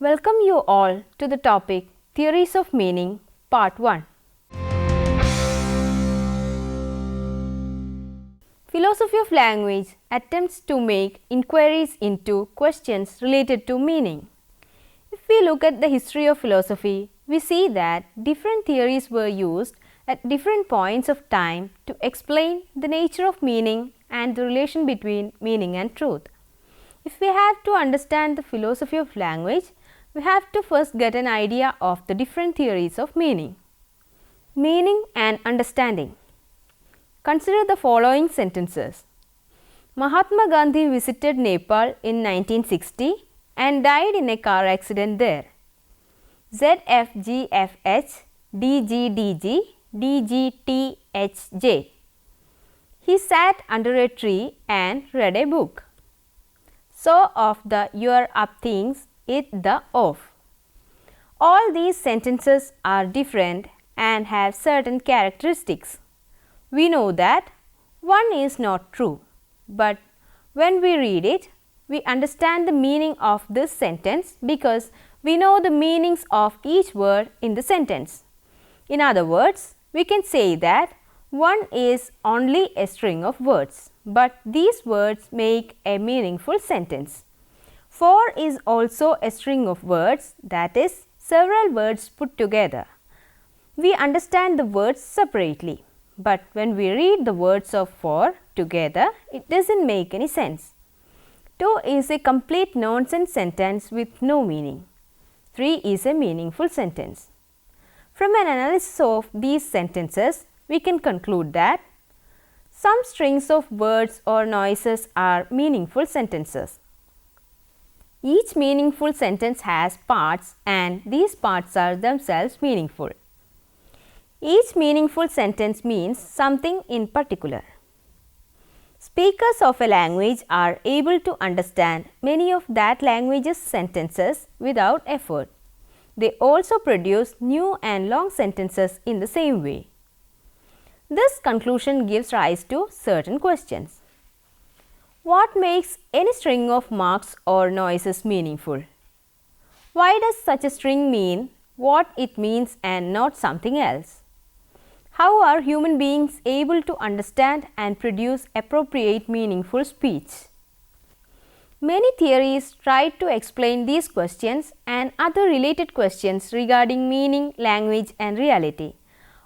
Welcome you all to the topic Theories of Meaning Part 1. Philosophy of language attempts to make inquiries into questions related to meaning. If we look at the history of philosophy, we see that different theories were used at different points of time to explain the nature of meaning and the relation between meaning and truth. If we have to understand the philosophy of language, we have to first get an idea of the different theories of meaning. Meaning and understanding. Consider the following sentences. Mahatma Gandhi visited Nepal in 1960 and died in a car accident there. ZFGFH DGDG DGTHJ. He sat under a tree and read a book. So of the you're up things, it the of. All these sentences are different and have certain characteristics. We know that one is not true, but when we read it, we understand the meaning of this sentence because we know the meanings of each word in the sentence. In other words, we can say that one is only a string of words, but these words make a meaningful sentence. Four is also a string of words, that is, several words put together. We understand the words separately, but when we read the words of four together, it doesn't make any sense. 2 is a complete nonsense sentence with no meaning. 3 is a meaningful sentence. From an analysis of these sentences, we can conclude that some strings of words or noises are meaningful sentences. Each meaningful sentence has parts and these parts are themselves meaningful. Each meaningful sentence means something in particular. Speakers of a language are able to understand many of that language's sentences without effort. They also produce new and long sentences in the same way. This conclusion gives rise to certain questions. What makes any string of marks or noises meaningful? Why does such a string mean what it means and not something else? How are human beings able to understand and produce appropriate meaningful speech? Many theories tried to explain these questions and other related questions regarding meaning, language and reality.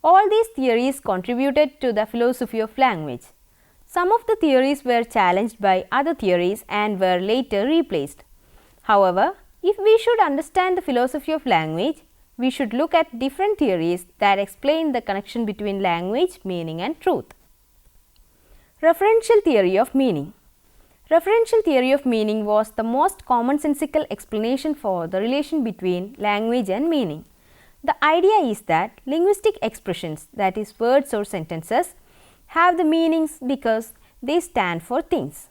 All these theories contributed to the philosophy of language. Some of the theories were challenged by other theories and were later replaced. However, if we should understand the philosophy of language, we should look at different theories that explain the connection between language, meaning and truth. Referential theory of meaning. Referential theory of meaning was the most commonsensical explanation for the relation between language and meaning. The idea is that linguistic expressions, that is words or sentences, have the meanings because they stand for things.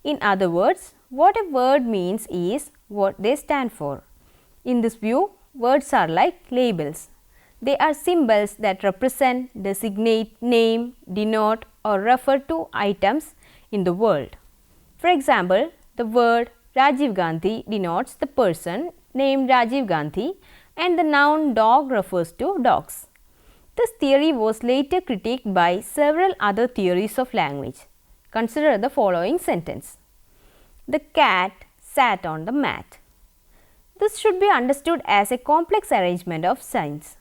In other words, what a word means is what they stand for. In this view, words are like labels. They are symbols that represent, designate, name, denote or refer to items in the world. For example, the word Rajiv Gandhi denotes the person named Rajiv Gandhi and the noun dog refers to dogs. This theory was later critiqued by several other theories of language. Consider the following sentence. The cat sat on the mat. This should be understood as a complex arrangement of signs.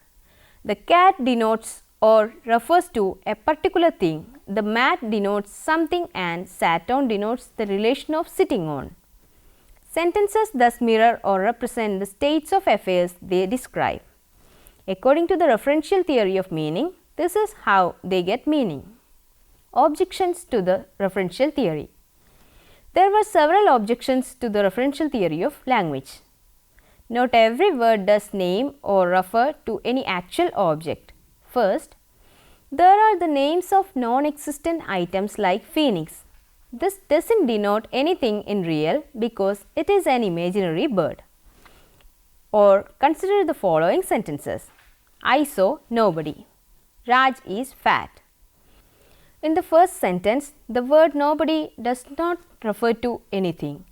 The cat denotes or refers to a particular thing, the mat denotes something and sat on denotes the relation of sitting on. Sentences thus mirror or represent the states of affairs they describe. According to the referential theory of meaning, this is how they get meaning. Objections to the referential theory. There were several objections to the referential theory of language. Not every word does name or refer to any actual object. First, there are the names of non-existent items like phoenix. This doesn't denote anything in real because it is an imaginary bird. Or consider the following sentences. I saw nobody. Raj is fat. In the first sentence, the word nobody does not refer to anything.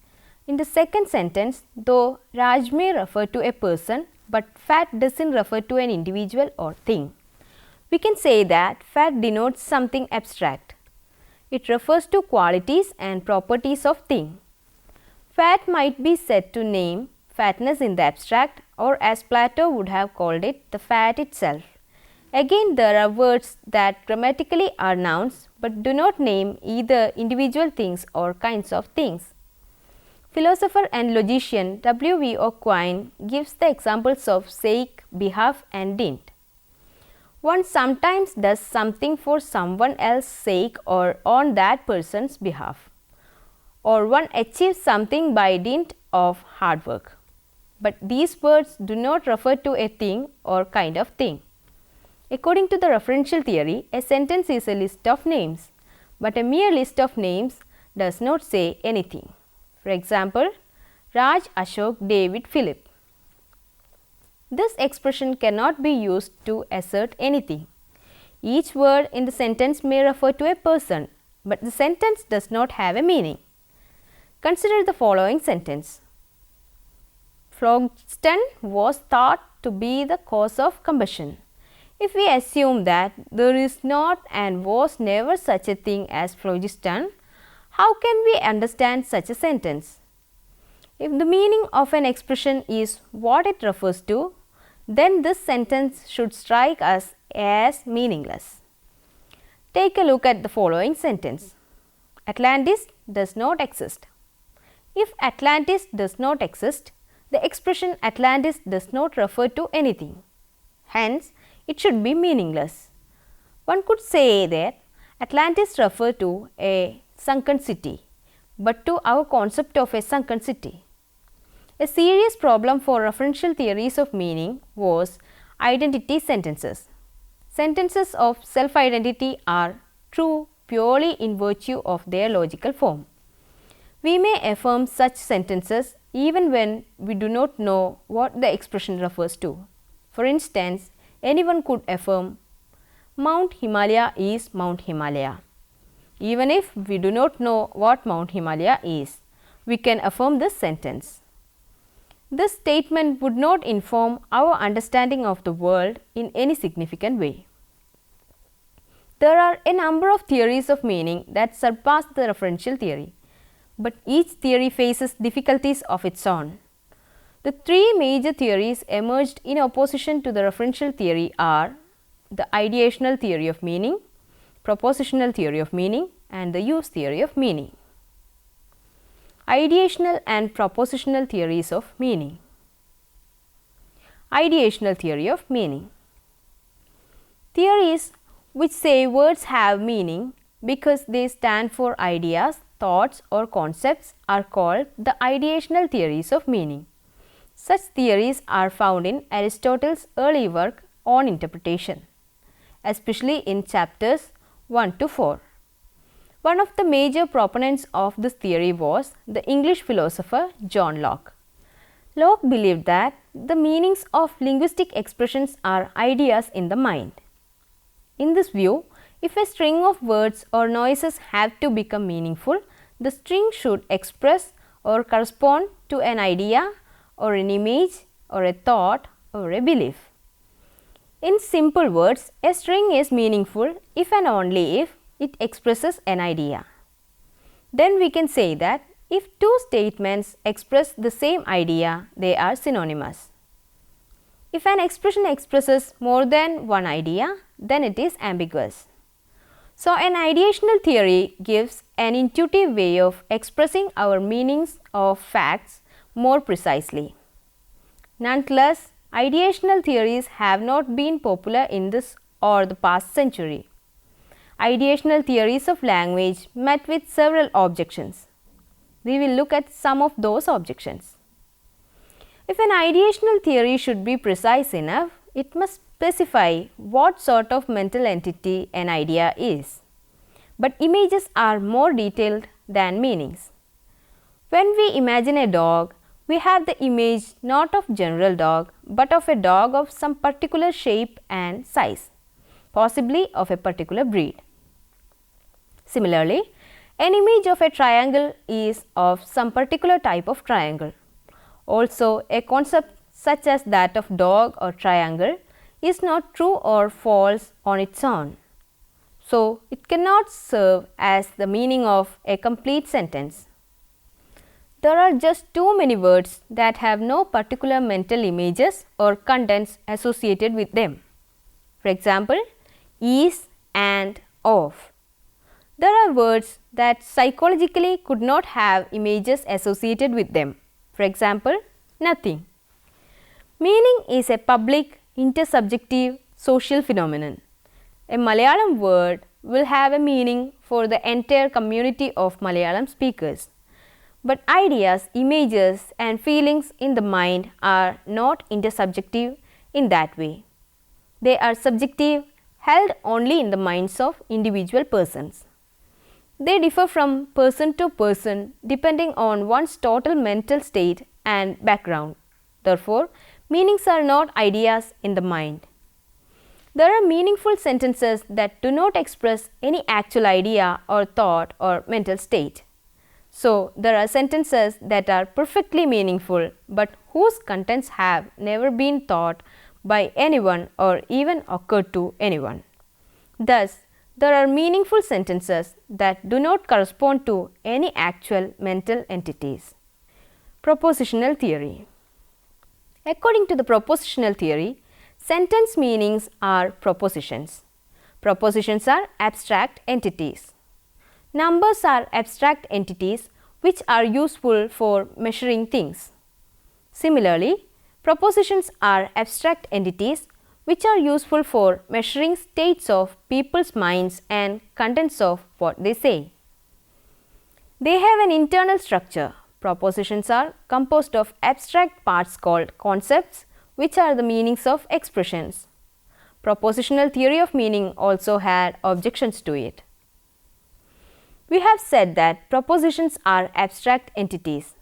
In the second sentence, though Raj may refer to a person, but fat doesn't refer to an individual or thing. We can say that fat denotes something abstract. It refers to qualities and properties of thing. Fat might be said to name fatness in the abstract, or as Plato would have called it, the fat itself. Again, there are words that grammatically are nouns but do not name either individual things or kinds of things. Philosopher and logician W. V. Quine gives the examples of sake, behalf and dint. One sometimes does something for someone else's sake or on that person's behalf, or one achieves something by dint of hard work. But these words do not refer to a thing or kind of thing. According to the referential theory, a sentence is a list of names, but a mere list of names does not say anything. For example, Raj, Ashok, David, Philip. This expression cannot be used to assert anything. Each word in the sentence may refer to a person, but the sentence does not have a meaning. Consider the following sentence. Phlogiston was thought to be the cause of combustion. If we assume that there is not and was never such a thing as phlogiston, how can we understand such a sentence? If the meaning of an expression is what it refers to, then this sentence should strike us as meaningless. Take a look at the following sentence. Atlantis does not exist. If Atlantis does not exist, the expression Atlantis does not refer to anything. Hence, it should be meaningless. One could say that Atlantis refers to a sunken city, but to our concept of a sunken city. A serious problem for referential theories of meaning was identity sentences. Sentences of self-identity are true purely in virtue of their logical form. We may affirm such sentences even when we do not know what the expression refers to. For instance, anyone could affirm Mount Himalaya is Mount Himalaya. Even if we do not know what Mount Himalaya is, we can affirm this sentence. This statement would not inform our understanding of the world in any significant way. There are a number of theories of meaning that surpass the referential theory, but each theory faces difficulties of its own. The three major theories emerged in opposition to the referential theory are the Ideational theory of meaning, Propositional theory of meaning and the use theory of meaning. Ideational and propositional theories of meaning. Ideational theory of meaning. Theories which say words have meaning because they stand for ideas, thoughts or concepts are called the ideational theories of meaning. Such theories are found in Aristotle's early work on interpretation, especially in chapters 1 to 4. One of the major proponents of this theory was the English philosopher John Locke. Locke believed that the meanings of linguistic expressions are ideas in the mind. In this view, if a string of words or noises have to become meaningful, the string should express or correspond to an idea or an image or a thought or a belief. In simple words, a string is meaningful if and only if it expresses an idea. Then we can say that if two statements express the same idea, they are synonymous. If an expression expresses more than one idea, then it is ambiguous. So, an ideational theory gives an intuitive way of expressing our meanings of facts more precisely. Nonetheless, ideational theories have not been popular in this or the past century. Ideational theories of language met with several objections. We will look at some of those objections. If an ideational theory should be precise enough, it must specify what sort of mental entity an idea is. But images are more detailed than meanings. When we imagine a dog, we have the image not of general dog, but of a dog of some particular shape and size, possibly of a particular breed. Similarly, An image of a triangle is of some particular type of triangle. Also, a concept such as that of dog or triangle is not true or false on its own. So, it cannot serve as the meaning of a complete sentence. There are just too many words that have no particular mental images or contents associated with them. For example, is and of. There are words that psychologically could not have images associated with them. For example, nothing. Meaning is a public, intersubjective, social phenomenon. A Malayalam word will have a meaning for the entire community of Malayalam speakers. But ideas, images and feelings in the mind are not intersubjective in that way. They are subjective, held only in the minds of individual persons. They differ from person to person depending on one's total mental state and background. Therefore, meanings are not ideas in the mind. There are meaningful sentences that do not express any actual idea or thought or mental state. So, there are sentences that are perfectly meaningful but whose contents have never been thought by anyone or even occurred to anyone. Thus, there are meaningful sentences that do not correspond to any actual mental entities. Propositional theory. According to the propositional theory, sentence meanings are propositions. Propositions are abstract entities. Numbers are abstract entities which are useful for measuring things. Similarly, propositions are abstract entities which are useful for measuring states of people's minds and contents of what they say. They have an internal structure. Propositions are composed of abstract parts called concepts, which are the meanings of expressions. Propositional theory of meaning also had objections to it. We have said that propositions are abstract entities.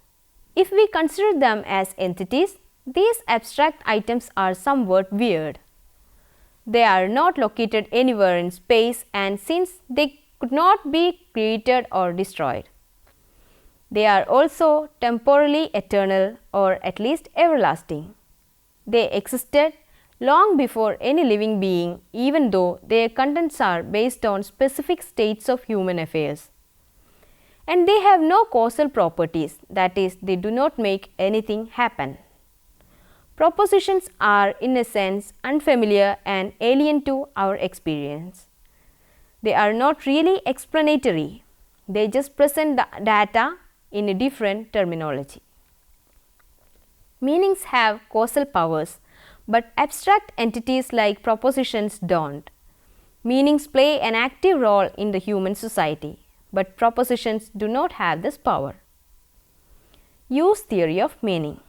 If we consider them as entities, these abstract items are somewhat weird. They are not located anywhere in space, and since they could not be created or destroyed, they are also temporally eternal or at least everlasting. They existed long before any living being, even though their contents are based on specific states of human affairs. And they have no causal properties, that is, they do not make anything happen. Propositions are in a sense unfamiliar and alien to our experience. They are not really explanatory, they just present the data in a different terminology. Meanings have causal powers, but abstract entities like propositions don't. Meanings play an active role in the human society, but propositions do not have this power. Use theory of meaning.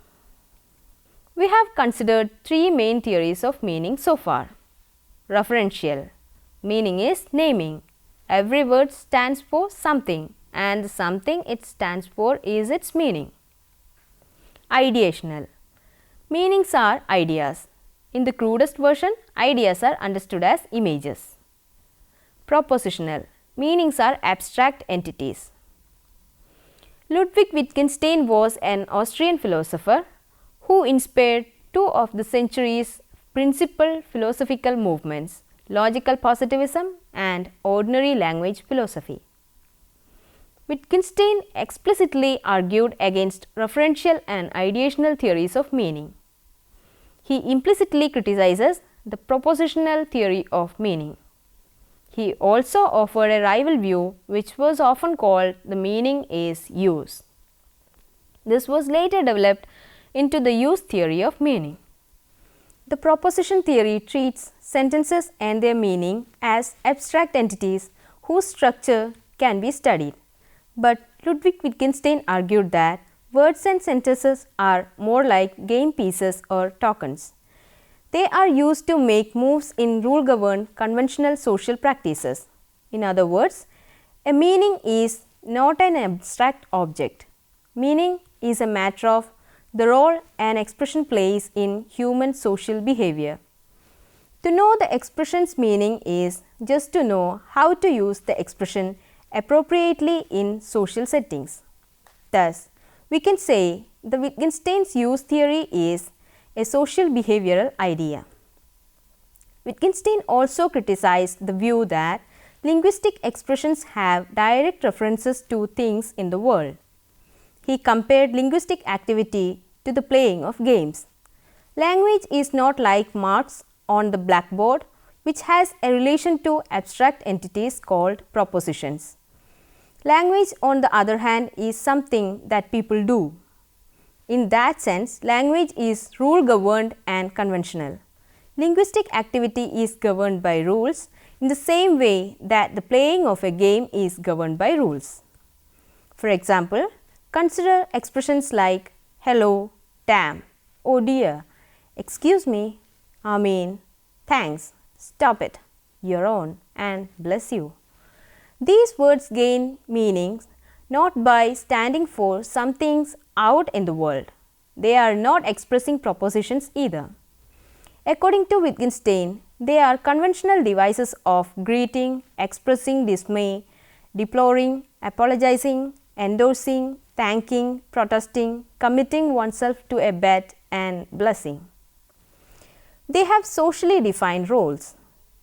We have considered three main theories of meaning so far. Referential. Meaning is naming. Every word stands for something, and the something it stands for is its meaning. Ideational. Meanings are ideas. In the crudest version, ideas are understood as images. Propositional. Meanings are abstract entities. Ludwig Wittgenstein was an Austrian philosopher who inspired two of the century's principal philosophical movements, logical positivism and ordinary language philosophy. Wittgenstein explicitly argued against referential and ideational theories of meaning. He implicitly criticizes the propositional theory of meaning. He also offered a rival view which was often called the meaning is use. This was later developed into the use theory of meaning. The proposition theory treats sentences and their meaning as abstract entities whose structure can be studied. But Ludwig Wittgenstein argued that words and sentences are more like game pieces or tokens. They are used to make moves in rule-governed conventional social practices. In other words, a meaning is not an abstract object. Meaning is a matter of the role an expression plays in human social behavior. To know the expression's meaning is just to know how to use the expression appropriately in social settings. Thus, we can say the Wittgenstein's use theory is a social behavioral idea. Wittgenstein also criticized the view that linguistic expressions have direct references to things in the world. He compared linguistic activity to the playing of games. Language is not like marks on the blackboard, which has a relation to abstract entities called propositions. Language, on the other hand, is something that people do. In that sense, language is rule governed and conventional. Linguistic activity is governed by rules in the same way that the playing of a game is governed by rules. For example, consider expressions like hello, damn, oh dear, excuse me, I mean, thanks, stop it, your own, and bless you. These words gain meanings not by standing for some things out in the world. They are not expressing propositions either. According to Wittgenstein, they are conventional devices of greeting, expressing dismay, deploring, apologizing, endorsing, thanking, protesting, committing oneself to a bet, and blessing. They have socially defined roles.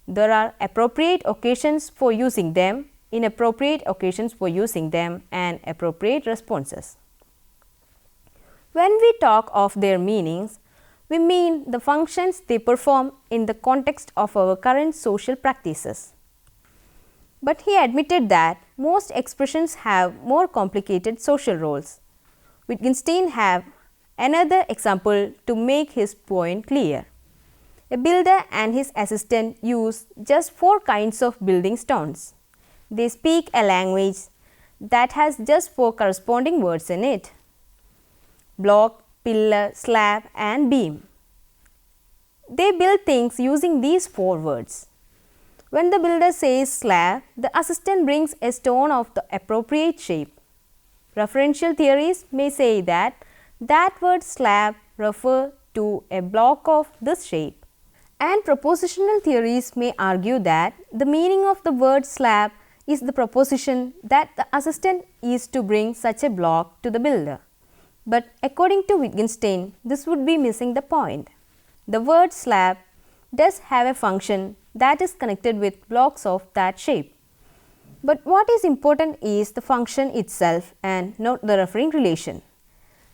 There are appropriate occasions for using them, inappropriate occasions for using them, and appropriate responses. When we talk of their meanings, we mean the functions they perform in the context of our current social practices. But he admitted that most expressions have more complicated social roles. Wittgenstein have another example to make his point clear. A builder and his assistant use just 4 kinds of building stones. They speak a language that has just 4 corresponding words in it: block, pillar, slab, and beam. They build things using these 4 words. When the builder says slab, the assistant brings a stone of the appropriate shape. Referential theories may say that word slab refers to a block of this shape. And propositional theories may argue that the meaning of the word slab is the proposition that the assistant is to bring such a block to the builder. But according to Wittgenstein, this would be missing the point. The word slab does have a function that is connected with blocks of that shape. But what is important is the function itself and not the referring relation.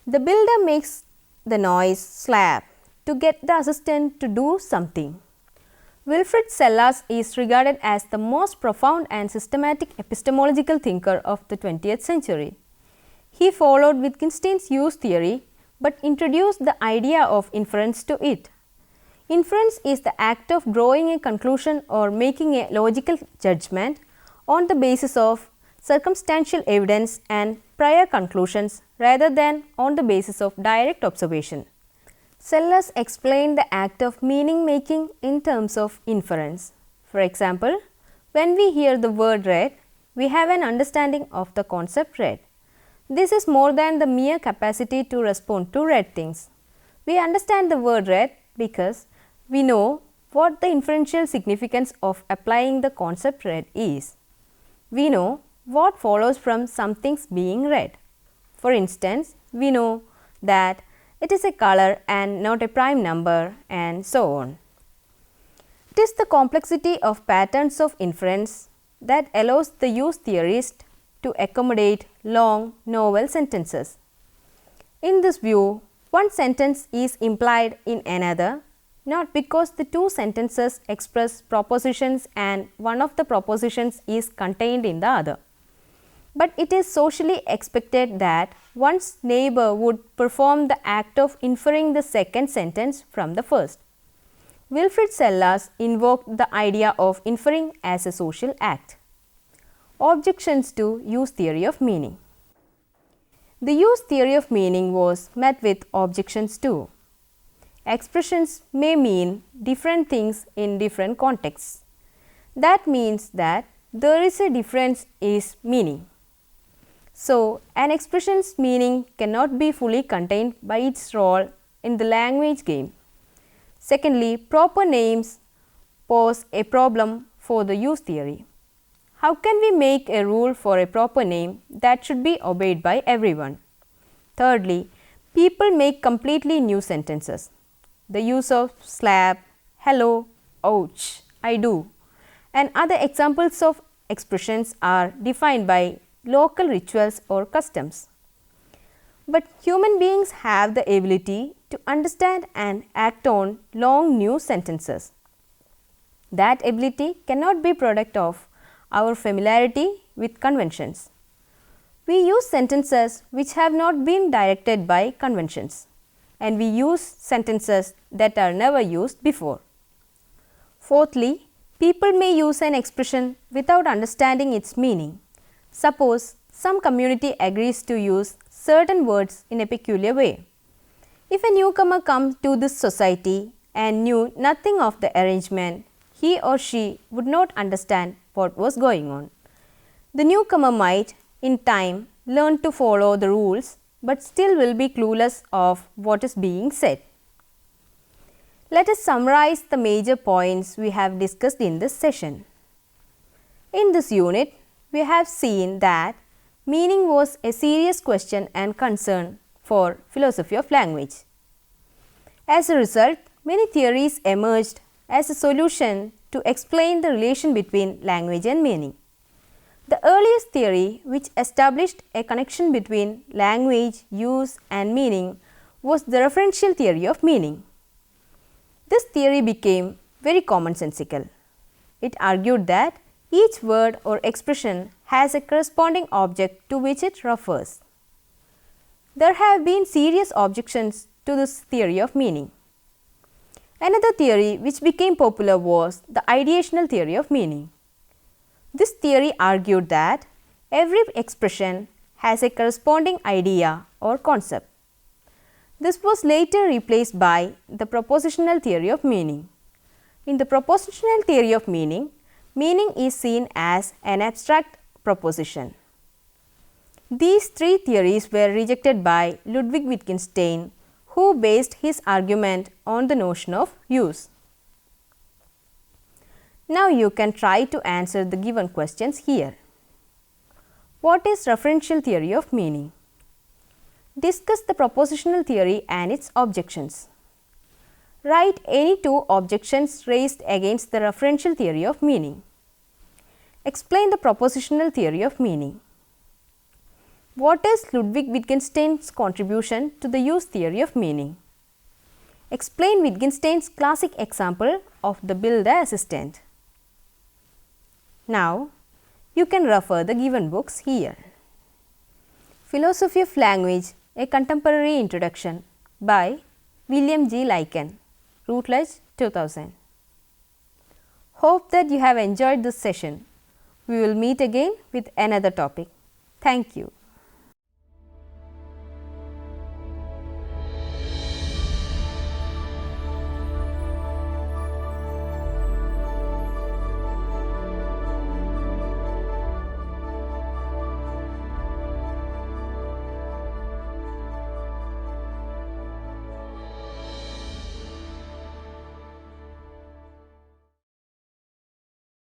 The builder makes the noise slab to get the assistant to do something. Wilfrid Sellars is regarded as the most profound and systematic epistemological thinker of the 20th century. He followed Wittgenstein's use theory but introduced the idea of inference to it. Inference is the act of drawing a conclusion or making a logical judgment on the basis of circumstantial evidence and prior conclusions rather than on the basis of direct observation. Sellars explained the act of meaning making in terms of inference. For example, when we hear the word red, we have an understanding of the concept red. This is more than the mere capacity to respond to red things. We understand the word red because we know what the inferential significance of applying the concept red is. We know what follows from something's being red. For instance, we know that it is a color and not a prime number, and so on. It is the complexity of patterns of inference that allows the use theorist to accommodate long, novel sentences. In this view, one sentence is implied in another, not because the 2 sentences express propositions and one of the propositions is contained in the other, but it is socially expected that one's neighbor would perform the act of inferring the second sentence from the first. Wilfrid Sellars invoked the idea of inferring as a social act. Objections to use theory of meaning. The use theory of meaning was met with objections too. Expressions may mean different things in different contexts. That means that there is a difference in meaning. So, an expression's meaning cannot be fully contained by its role in the language game. Secondly, proper names pose a problem for the use theory. how can we make a rule for a proper name that should be obeyed by everyone? Thirdly, people make completely new sentences. The use of slap, hello, ouch, I do, and other examples of expressions are defined by local rituals or customs. But human beings have the ability to understand and act on long new sentences. That ability cannot be product of our familiarity with conventions. We use sentences which have not been directed by conventions, and we use sentences that are never used before. Fourthly, people may use an expression without understanding its meaning. Suppose some community agrees to use certain words in a peculiar way. If a newcomer comes to this society and knew nothing of the arrangement, he or she would not understand what was going on. The newcomer might, in time, learn to follow the rules, but still will be clueless of what is being said. Let us summarize the major points we have discussed in this session. In this unit, we have seen that meaning was a serious question and concern for philosophy of language. As a result, many theories emerged as a solution to explain the relation between language and meaning. The earliest theory, which established a connection between language, use and meaning, was the referential theory of meaning. This theory became very commonsensical. It argued that each word or expression has a corresponding object to which it refers. There have been serious objections to this theory of meaning. Another theory which became popular was the ideational theory of meaning. This theory argued that every expression has a corresponding idea or concept. This was later replaced by the propositional theory of meaning. In the propositional theory of meaning, meaning is seen as an abstract proposition. These three theories were rejected by Ludwig Wittgenstein, who based his argument on the notion of use. Now you can try to answer the given questions here. What is referential theory of meaning? Discuss the propositional theory and its objections. Write any two objections raised against the referential theory of meaning. Explain the propositional theory of meaning. What is Ludwig Wittgenstein's contribution to the use theory of meaning? Explain Wittgenstein's classic example of the bill the assistant. Now, you can refer the given books here. Philosophy of Language, a Contemporary Introduction by William G. Lycan, Routledge, 2000. Hope that you have enjoyed this session. We will meet again with another topic. Thank you.